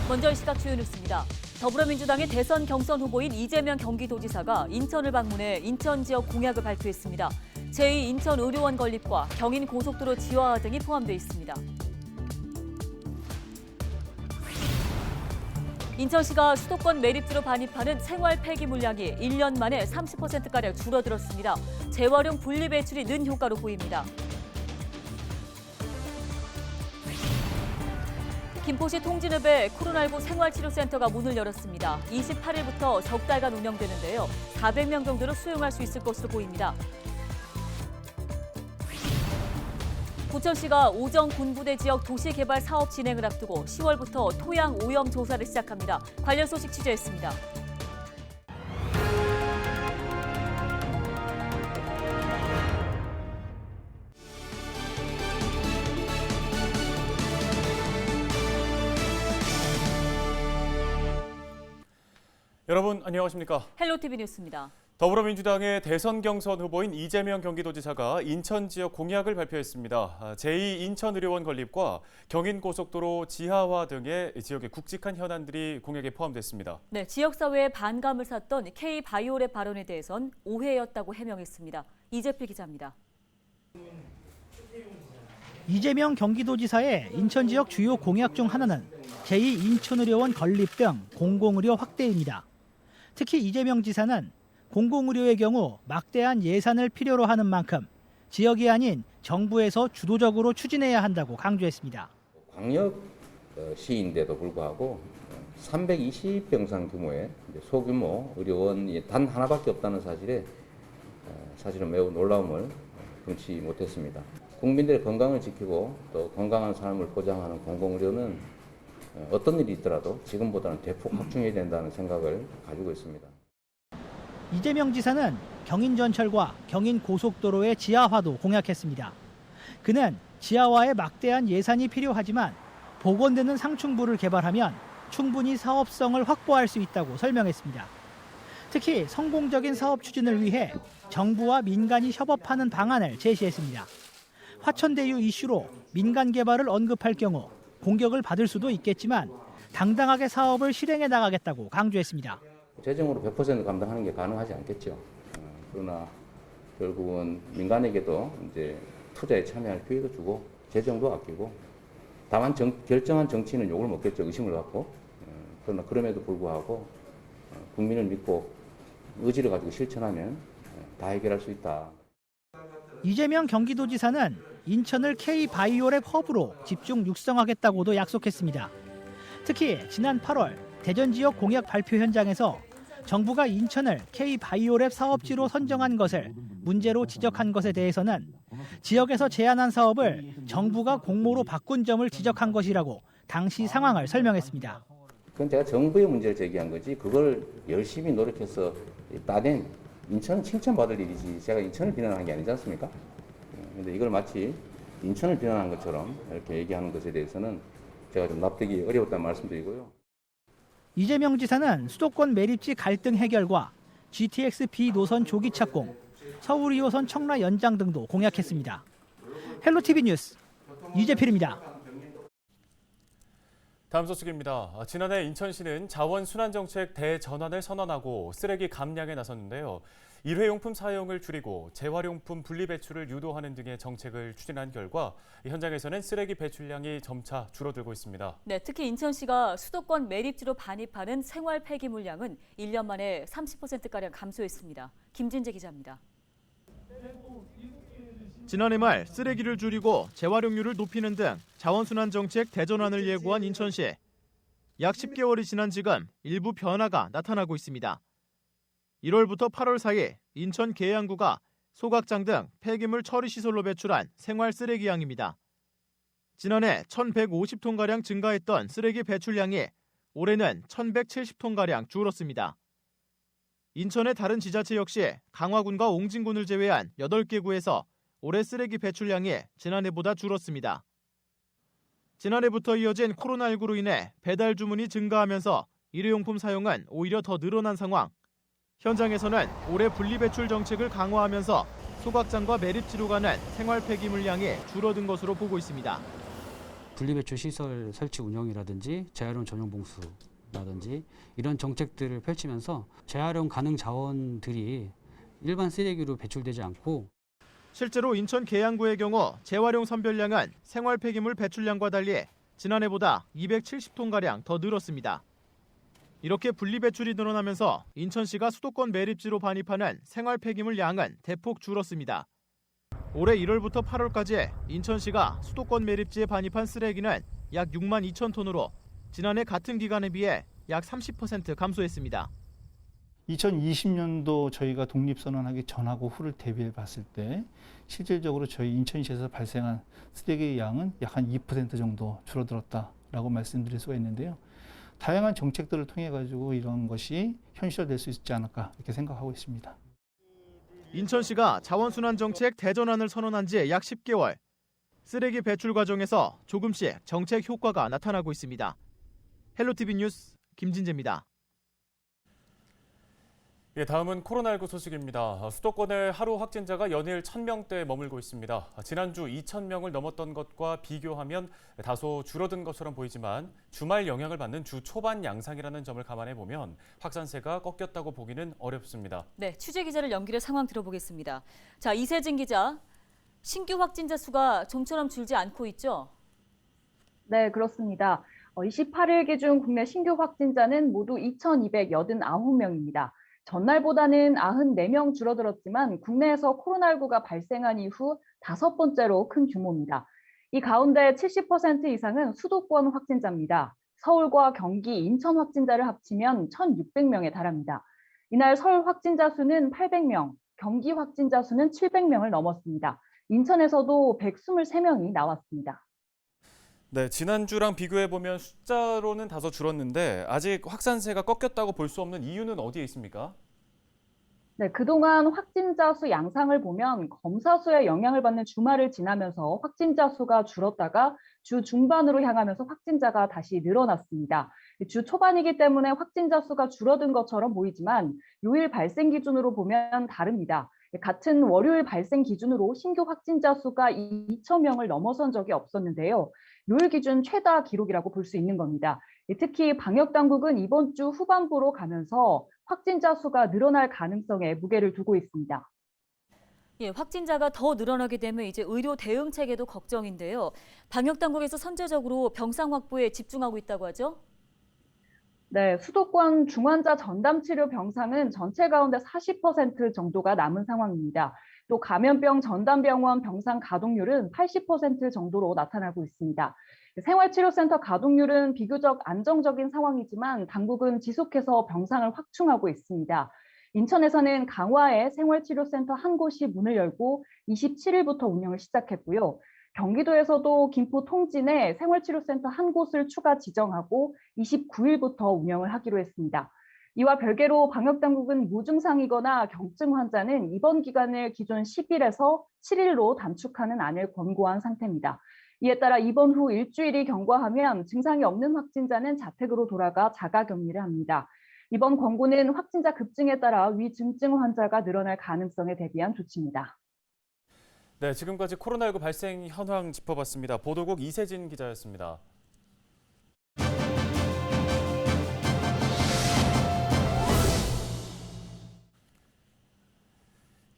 먼저 이 시각 주요 뉴스입니다. 더불어민주당의 대선 경선 후보인 이재명 경기도지사가 인천을 방문해 인천 지역 공약을 발표했습니다. 제2인천의료원 건립과 경인 고속도로 지하화 등이 포함되어 있습니다. 인천시가 수도권 매립지로 반입하는 생활 폐기 물량이 1년 만에 30%가량 줄어들었습니다. 재활용 분리 배출이 는 효과로 보입니다. 김포시 통진읍에 코로나19 생활치료센터가 문을 열었습니다. 28일부터 석 달간 운영되는데요. 400명 정도를 수용할 수 있을 것으로 보입니다. 부천시가 오정 군부대 지역 도시개발 사업 진행을 앞두고 10월부터 토양 오염 조사를 시작합니다. 관련 소식 취재했습니다. 여러분 안녕하십니까? 헬로티비 뉴스입니다. 더불어민주당의 대선 경선 후보인 이재명 경기도지사가 인천 지역 공약을 발표했습니다. 제2인천의료원 건립과 경인고속도로 지하화 등의 지역의 굵직한 현안들이 공약에 포함됐습니다. 네, 지역사회의 반감을 샀던 K바이오랩 발언에 대해선 오해였다고 해명했습니다. 이재필 기자입니다. 이재명 경기도지사의 인천 지역 주요 공약 중 하나는 제2인천의료원 건립 등 공공의료 확대입니다. 특히 이재명 지사는 공공의료의 경우 막대한 예산을 필요로 하는 만큼 지역이 아닌 정부에서 주도적으로 추진해야 한다고 강조했습니다. 광역시인데도 불구하고 320병상 규모의 소규모 의료원이 단 하나밖에 없다는 사실에 사실은 매우 놀라움을 금치 못했습니다. 국민들의 건강을 지키고 또 건강한 삶을 보장하는 공공의료는 어떤 일이 있더라도 지금보다는 대폭 확충해야 된다는 생각을 가지고 있습니다. 이재명 지사는 경인전철과 경인고속도로의 지하화도 공약했습니다. 그는 지하화에 막대한 예산이 필요하지만 복원되는 상층부를 개발하면 충분히 사업성을 확보할 수 있다고 설명했습니다. 특히 성공적인 사업 추진을 위해 정부와 민간이 협업하는 방안을 제시했습니다. 화천대유 이슈로 민간 개발을 언급할 경우 공격을 받을 수도 있겠지만 당당하게 사업을 실행해 나가겠다고 강조했습니다. 재정으로 100% 감당하는 게 가능하지 않겠죠. 그러나 결국은 민간에게도 이제 투자에 참여할 기회도 주고 재정도 아끼고 다만 결정한 정치인은 욕을 먹겠죠. 의심을 갖고. 그러나 그럼에도 불구하고 국민을 믿고 의지를 가지고 실천하면 다 해결할 수 있다. 이재명 경기도지사는 인천을 K바이오랩 허브로 집중 육성하겠다고도 약속했습니다. 특히 지난 8월 대전 지역 공약 발표 현장에서 정부가 인천을 K바이오랩 사업지로 선정한 것을 문제로 지적한 것에 대해서는 지역에서 제안한 사업을 정부가 공모로 바꾼 점을 지적한 것이라고 당시 상황을 설명했습니다. 그건 제가 정부의 문제를 제기한 거지 그걸 열심히 노력해서 따낸 인천은 칭찬받을 일이지 제가 인천을 비난한 게 아니지 않습니까? 그런데 이걸 마치 인천을 비난한 것처럼 이렇게 얘기하는 것에 대해서는 제가 좀 납득이 어려웠다는 말씀드리고요. 이재명 지사는 수도권 매립지 갈등 해결과 GTX B 노선 조기 착공, 서울 2호선 청라 연장 등도 공약했습니다. 헬로티비 뉴스 이재필입니다. 다음 소식입니다. 지난해 인천시는 자원순환정책 대전환을 선언하고 쓰레기 감량에 나섰는데요. 일회용품 사용을 줄이고 재활용품 분리배출을 유도하는 등의 정책을 추진한 결과 현장에서는 쓰레기 배출량이 점차 줄어들고 있습니다. 네, 특히 인천시가 수도권 매립지로 반입하는 생활 폐기 물량은 1년 만에 30%가량 감소했습니다. 김진재 기자입니다. 지난해 말 쓰레기를 줄이고 재활용률을 높이는 등 자원순환 정책 대전환을 예고한 인천시. 약 10개월이 지난 지금 일부 변화가 나타나고 있습니다. 1월부터 8월 사이 인천 계양구가 소각장 등 폐기물 처리 시설로 배출한 생활 쓰레기 양입니다. 지난해 1,150톤가량 증가했던 쓰레기 배출량이 올해는 1,170톤가량 줄었습니다. 인천의 다른 지자체 역시 강화군과 옹진군을 제외한 8개 구에서 올해 쓰레기 배출량이 지난해보다 줄었습니다. 지난해부터 이어진 코로나19로 인해 배달 주문이 증가하면서 일회용품 사용은 오히려 더 늘어난 상황. 현장에서는 올해 분리배출 정책을 강화하면서 소각장과 매립지로 가는 생활 폐기물량이 줄어든 것으로 보고 있습니다. 분리배출 시설 설치 운영이라든지 재활용 전용 봉수라든지 이런 정책들을 펼치면서 재활용 가능 자원들이 일반 쓰레기로 배출되지 않고 실제로 인천 계양구의 경우 재활용 선별량은 생활 폐기물 배출량과 달리 지난해보다 270톤가량 더 늘었습니다. 이렇게 분리배출이 늘어나면서 인천시가 수도권 매립지로 반입하는 생활 폐기물 양은 대폭 줄었습니다. 올해 1월부터 8월까지 인천시가 수도권 매립지에 반입한 쓰레기는 약 6만 2천 톤으로 지난해 같은 기간에 비해 약 30% 감소했습니다. 2020년도 저희가 독립선언하기 전하고 후를 대비해 봤을 때 실질적으로 저희 인천시에서 발생한 쓰레기 양은 약 한 2% 정도 줄어들었다라고 말씀드릴 수가 있는데요. 다양한 정책들을 통해 가지고 이런 것이 현실화될 수 있지 않을까 이렇게 생각하고 있습니다. 인천시가 자원순환정책 대전환을 선언한 지 약 10개월. 쓰레기 배출 과정에서 조금씩 정책 효과가 나타나고 있습니다. 헬로티비 뉴스 김진재입니다. 예, 다음은 코로나19 소식입니다. 수도권의 하루 확진자가 연일 1,000명대에 머물고 있습니다. 지난주 2,000명을 넘었던 것과 비교하면 다소 줄어든 것처럼 보이지만 주말 영향을 받는 주 초반 양상이라는 점을 감안해 보면 확산세가 꺾였다고 보기는 어렵습니다. 네, 취재 기자를 연결해 상황 들어보겠습니다. 자, 이세진 기자, 신규 확진자 수가 좀처럼 줄지 않고 있죠? 네, 그렇습니다. 28일 기준 국내 신규 확진자는 모두 2,289명입니다. 전날보다는 94명 줄어들었지만 국내에서 코로나19가 발생한 이후 5번째로 큰 규모입니다. 이 가운데 70% 이상은 수도권 확진자입니다. 서울과 경기, 인천 확진자를 합치면 1,600명에 달합니다. 이날 서울 확진자 수는 800명, 경기 확진자 수는 700명을 넘었습니다. 인천에서도 123명이 나왔습니다. 네, 지난주랑 비교해 보면 숫자로는 다소 줄었는데 아직 확산세가 꺾였다고 볼 수 없는 이유는 어디에 있습니까? 네, 그동안 확진자 수 양상을 보면 검사 수에 영향을 받는 주말을 지나면서 확진자 수가 줄었다가 주 중반으로 향하면서 확진자가 다시 늘어났습니다. 주 초반이기 때문에 확진자 수가 줄어든 것처럼 보이지만 요일 발생 기준으로 보면 다릅니다. 같은 월요일 발생 기준으로 신규 확진자 수가 2,000명을 넘어선 적이 없었는데요. 요일 기준 최다 기록이라고 볼 수 있는 겁니다. 특히 방역당국은 이번 주 후반부로 가면서 확진자 수가 늘어날 가능성에 무게를 두고 있습니다. 예, 확진자가 더 늘어나게 되면 이제 의료 대응 체계도 걱정인데요. 방역 당국에서 선제적으로 병상 확보에 집중하고 있다고 하죠? 네, 수도권 중환자 전담 치료 병상은 전체 가운데 40% 정도가 남은 상황입니다. 또 감염병 전담병원 병상 가동률은 80% 정도로 나타나고 있습니다. 생활치료센터 가동률은 비교적 안정적인 상황이지만 당국은 지속해서 병상을 확충하고 있습니다. 인천에서는 강화에 생활치료센터 한 곳이 문을 열고 27일부터 운영을 시작했고요. 경기도에서도 김포 통진에 생활치료센터 한 곳을 추가 지정하고 29일부터 운영을 하기로 했습니다. 이와 별개로 방역당국은 무증상이거나 경증 환자는 입원 기간을 기존 10일에서 7일로 단축하는 안을 권고한 상태입니다. 이에 따라 입원 후 일주일이 경과하면 증상이 없는 확진자는 자택으로 돌아가 자가격리를 합니다. 이번 권고는 확진자 급증에 따라 위중증 환자가 늘어날 가능성에 대비한 조치입니다. 네, 지금까지 코로나19 발생 현황 짚어봤습니다. 보도국 이세진 기자였습니다.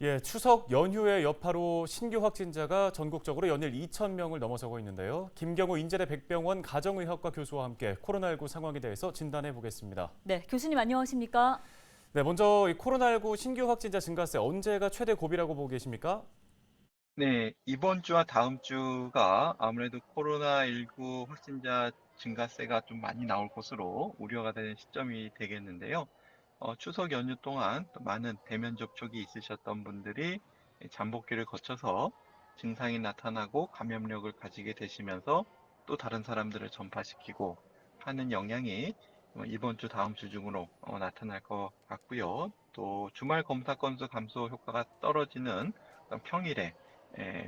예, 추석 연휴의 여파로 신규 확진자가 전국적으로 연일 2,000명을 넘어서고 있는데요. 김경우 인제대 백병원 가정의학과 교수와 함께 코로나19 상황에 대해서 진단해 보겠습니다. 네, 교수님 안녕하십니까? 네, 먼저 이 코로나19 신규 확진자 증가세 언제가 최대 고비라고 보고 계십니까? 네, 이번 주와 다음 주가 아무래도 코로나19 확진자 증가세가 좀 많이 나올 것으로 우려가 되는 시점이 되겠는데요. 추석 연휴 동안 또 많은 대면 접촉이 있으셨던 분들이 잠복기를 거쳐서 증상이 나타나고 감염력을 가지게 되시면서 또 다른 사람들을 전파시키고 하는 영향이 이번 주, 다음 주 중으로 나타날 것 같고요. 또 주말 검사 건수 감소 효과가 떨어지는 평일에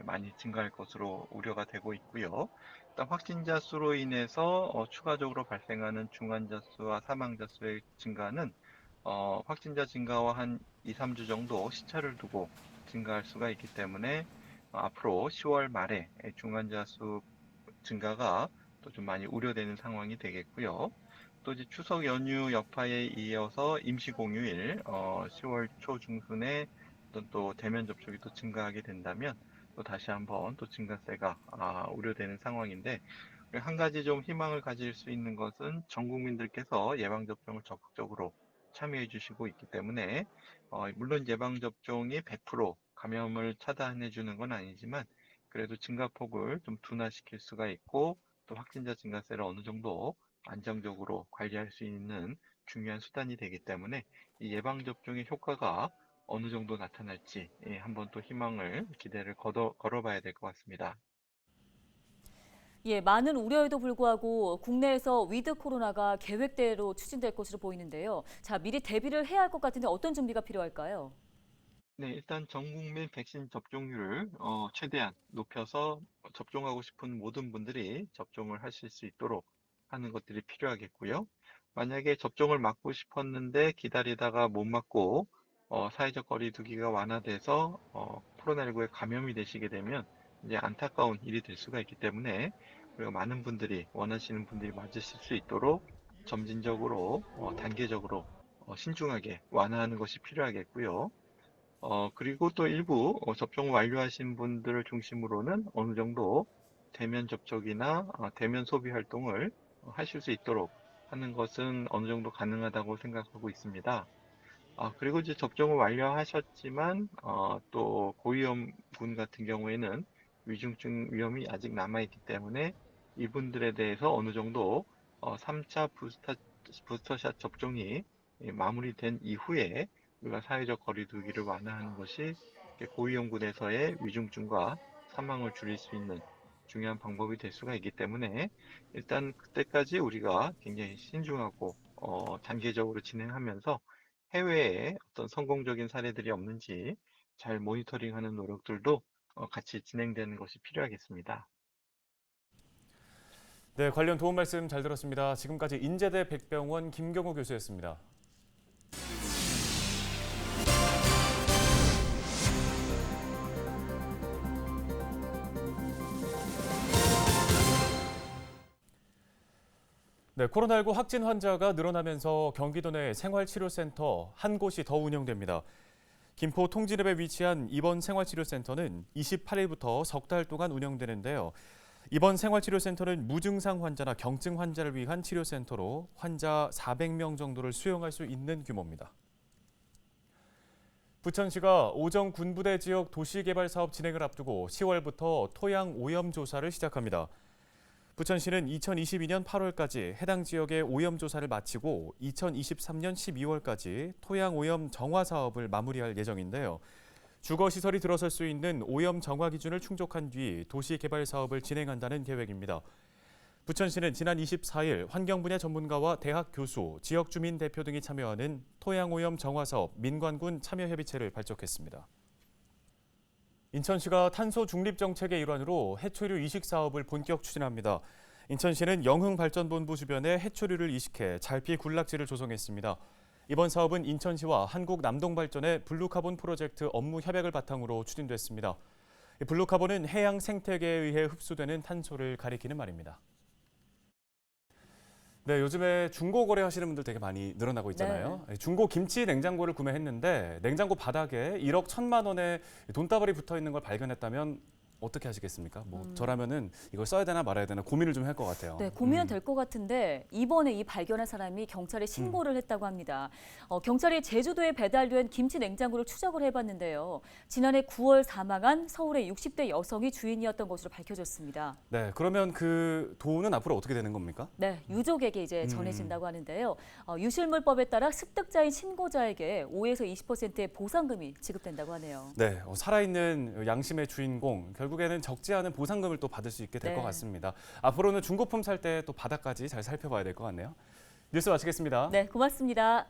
많이 증가할 것으로 우려가 되고 있고요. 일단 확진자 수로 인해서 추가적으로 발생하는 중환자 수와 사망자 수의 증가는 확진자 증가와 한 2, 3주 정도 시차를 두고 증가할 수가 있기 때문에 앞으로 10월 말에 중환자 수 증가가 또 좀 많이 우려되는 상황이 되겠고요. 또 이제 추석 연휴 여파에 이어서 임시 공휴일, 10월 초 중순에 또 대면 접촉이 또 증가하게 된다면 또 다시 한번 또 증가세가 우려되는 상황인데, 한 가지 좀 희망을 가질 수 있는 것은 전 국민들께서 예방접종을 적극적으로 참여해 주시고 있기 때문에, 물론 예방접종이 100% 감염을 차단해 주는 건 아니지만 그래도 증가폭을 좀 둔화시킬 수가 있고, 또 확진자 증가세를 어느 정도 안정적으로 관리할 수 있는 중요한 수단이 되기 때문에 이 예방접종의 효과가 어느 정도 나타날지 한번 또 희망을, 기대를 걸어봐야 될 것 같습니다. 예, 많은 우려에도 불구하고 국내에서 위드 코로나가 계획대로 추진될 것으로 보이는데요. 자, 미리 대비를 해야 할 것 같은데 어떤 준비가 필요할까요? 네, 일단 전 국민 백신 접종률을 최대한 높여서 접종하고 싶은 모든 분들이 접종을 하실 수 있도록 하는 것들이 필요하겠고요. 만약에 접종을 맞고 싶었는데 기다리다가 못 맞고 사회적 거리 두기가 완화돼서 코로나19에 감염이 되시게 되면 이제 안타까운 일이 될 수가 있기 때문에, 그리고 많은 분들이, 원하시는 분들이 맞으실 수 있도록 점진적으로 단계적으로 신중하게 완화하는 것이 필요하겠고요. 그리고 또 일부 접종 완료하신 분들을 중심으로는 어느 정도 대면 접촉이나 대면 소비 활동을 하실 수 있도록 하는 것은 어느 정도 가능하다고 생각하고 있습니다. 그리고 이제 접종을 완료하셨지만 또 고위험군 같은 경우에는 위중증 위험이 아직 남아있기 때문에 이분들에 대해서 어느 정도 3차 부스터샷 접종이 마무리된 이후에 우리가 사회적 거리두기를 완화하는 것이 고위험군에서의 위중증과 사망을 줄일 수 있는 중요한 방법이 될 수가 있기 때문에, 일단 그때까지 우리가 굉장히 신중하고 단계적으로 진행하면서 해외에 어떤 성공적인 사례들이 없는지 잘 모니터링하는 노력들도 같이 진행되는 것이 필요하겠습니다. 네, 관련 도움 말씀 잘 들었습니다. 지금까지 인제대 백병원 김경호 교수였습니다. 네, 코로나19 확진 환자가 늘어나면서 경기도 내 생활치료센터 한 곳이 더 운영됩니다. 김포 통진읍에 위치한 이번 생활치료센터는 28일부터 석 달 동안 운영되는데요. 이번 생활치료센터는 무증상 환자나 경증 환자를 위한 치료센터로 환자 400명 정도를 수용할 수 있는 규모입니다. 부천시가 오정 군부대 지역 도시개발 사업 진행을 앞두고 10월부터 토양 오염 조사를 시작합니다. 부천시는 2022년 8월까지 해당 지역의 오염 조사를 마치고 2023년 12월까지 토양 오염 정화 사업을 마무리할 예정인데요. 주거시설이 들어설 수 있는 오염 정화 기준을 충족한 뒤 도시개발 사업을 진행한다는 계획입니다. 부천시는 지난 24일 환경 분야 전문가와 대학 교수, 지역 주민 대표 등이 참여하는 토양 오염 정화 사업 민관군 참여협의체를 발족했습니다. 인천시가 탄소 중립 정책의 일환으로 해초류 이식 사업을 본격 추진합니다. 인천시는 영흥발전본부 주변에 해초류를 이식해 잘피 군락지를 조성했습니다. 이번 사업은 인천시와 한국남동발전의 블루카본 프로젝트 업무 협약을 바탕으로 추진됐습니다. 블루카본은 해양 생태계에 의해 흡수되는 탄소를 가리키는 말입니다. 네, 요즘에 중고 거래하시는 분들 되게 많이 늘어나고 있잖아요. 네. 중고 김치 냉장고를 구매했는데 냉장고 바닥에 1억 1,000만 원의 돈다발이 붙어 있는 걸 발견했다면 어떻게 하시겠습니까? 저라면은 이걸 써야 되나 말아야 되나 고민을 좀 할 것 같아요. 네, 고민은 될 것 같은데 이번에 이 발견한 사람이 경찰에 신고를 했다고 합니다. 경찰이 제주도에 배달된 김치 냉장고를 추적을 해봤는데요. 지난해 9월 사망한 서울의 60대 여성이 주인이었던 것으로 밝혀졌습니다. 네, 그러면 그 돈은 앞으로 어떻게 되는 겁니까? 네, 유족에게 이제 전해진다고 하는데요. 유실물법에 따라 습득자인 신고자에게 5에서 20%의 보상금이 지급된다고 하네요. 네, 살아있는 양심의 주인공, 결국에는 적지 않은 보상금을 또 받을 수 있게 될 것 같습니다. 앞으로는 중고품 살 때 또 바닥까지 잘 살펴봐야 될 것 같네요. 뉴스 마치겠습니다. 네, 고맙습니다.